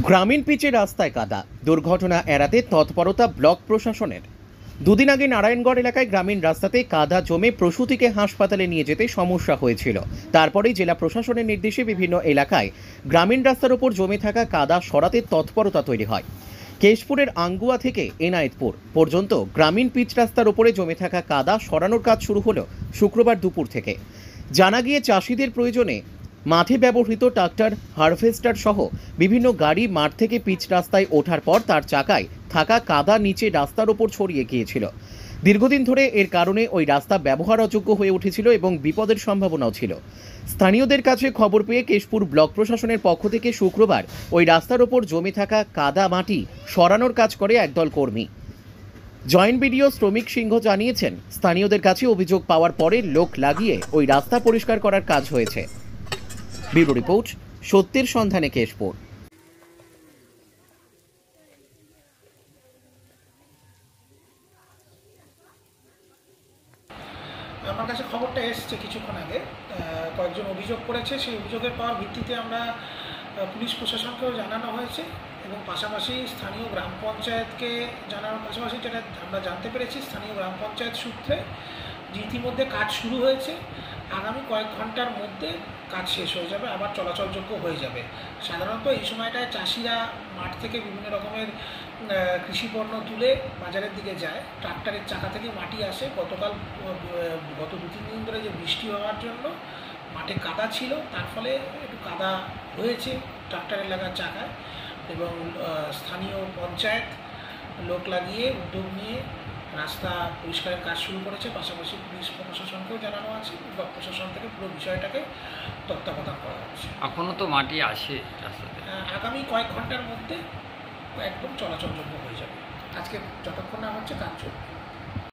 গ্রামীণ পিচের রাস্তায় কাদা, দুর্ঘটনা এড়াতে তৎপরতা ব্লক প্রশাসনের। দুদিন আগে নারায়ণগড় এলাকায় গ্রামীণ রাস্তাতে কাদা জমে প্রসূতিকে হাসপাতালে নিয়ে যেতে সমস্যা হয়েছিল। তারপরেই জেলা প্রশাসনের নির্দেশে বিভিন্ন এলাকায় গ্রামীণ রাস্তার ওপর জমে থাকা কাদা সরাতে তৎপরতা তৈরি হয়। কেশপুরের আঙ্গুয়া থেকে এনায়েতপুর পর্যন্ত গ্রামীণ পিচ রাস্তার ওপরে জমে থাকা কাদা সরানোর কাজ শুরু হলো শুক্রবার দুপুর থেকে। জানা গিয়ে চাষিদের প্রয়োজনে মাঠে ব্যবহৃত ট্রাক্টর, হারভেস্টার সহ বিভিন্ন গাড়ি মাঠ থেকে পিচ রাস্তায় ওঠার পর তার চাকায় থাকা কাদা নিচে রাস্তার ওপর ছড়িয়ে গিয়েছিল। দীর্ঘদিন ধরে এর কারণে ওই রাস্তা ব্যবহার অযোগ্য হয়ে উঠেছিল এবং বিপদের সম্ভাবনাও ছিল। স্থানীয়দের কাছে খবর পেয়ে কেশপুর ব্লক প্রশাসনের পক্ষ থেকে শুক্রবার ওই রাস্তার ওপর জমে থাকা কাদা মাটি সরানোর কাজ করে একদল কর্মী। জয়েন্ট বিডিও শ্রমিক সিংহ জানিয়েছেন, স্থানীয়দের কাছে অভিযোগ পাওয়ার পরে লোক লাগিয়ে ওই রাস্তা পরিষ্কার করার কাজ হয়েছে। ব্যুরো রিপোর্ট, সত্যের সন্ধানে কেশপুর। আমার কাছে খবরটা এসছে কিছুক্ষণ আগে। কয়েকজন অভিযোগ করেছে, সেই অভিযোগের পাওয়ার ভিত্তিতে আমরা পুলিশ প্রশাসনকেও জানানো হয়েছে এবং পাশাপাশি স্থানীয় গ্রাম পঞ্চায়েতকে জানানোর পাশাপাশি যেটা আমরা জানতে পেরেছি স্থানীয় গ্রাম পঞ্চায়েত সূত্রে যে ইতিমধ্যে কাজ শুরু হয়েছে। আগামী কয়েক ঘন্টার মধ্যে কাজ শেষ হয়ে যাবে, আবার চলাচলযোগ্য হয়ে যাবে। সাধারণত এই সময়টায় চাষিরা মাঠ থেকে বিভিন্ন রকমের কৃষিপণ্য তুলে বাজারের দিকে যায়, ট্রাক্টরের চাকা থেকে মাটি আসে। গত 2-3 দিন ধরে যে বৃষ্টি হওয়ার জন্য মাঠে কাদা ছিল, তার ফলে একটু কাদা হয়েছে ট্রাক্টরের লাগার চাকায় এবং স্থানীয় পঞ্চায়েত লোক লাগিয়ে উদ্যোগ নিয়ে রাস্তা পরিষ্কারের কাজ শুরু করেছে। পাশাপাশি পুলিশ প্রশাসনকেও জানানো আছে, ব্লক প্রশাসন থেকে পুরো বিষয়টাকে তত্ত্বাবধান করা হচ্ছে। এখনও তো মাটি আসে রাস্তাতে। আগামী কয়েক ঘন্টার মধ্যে একদম চলাচলযোগ্য হয়ে যাবে। আজকে যতক্ষণ না হচ্ছে কাজ চলবে।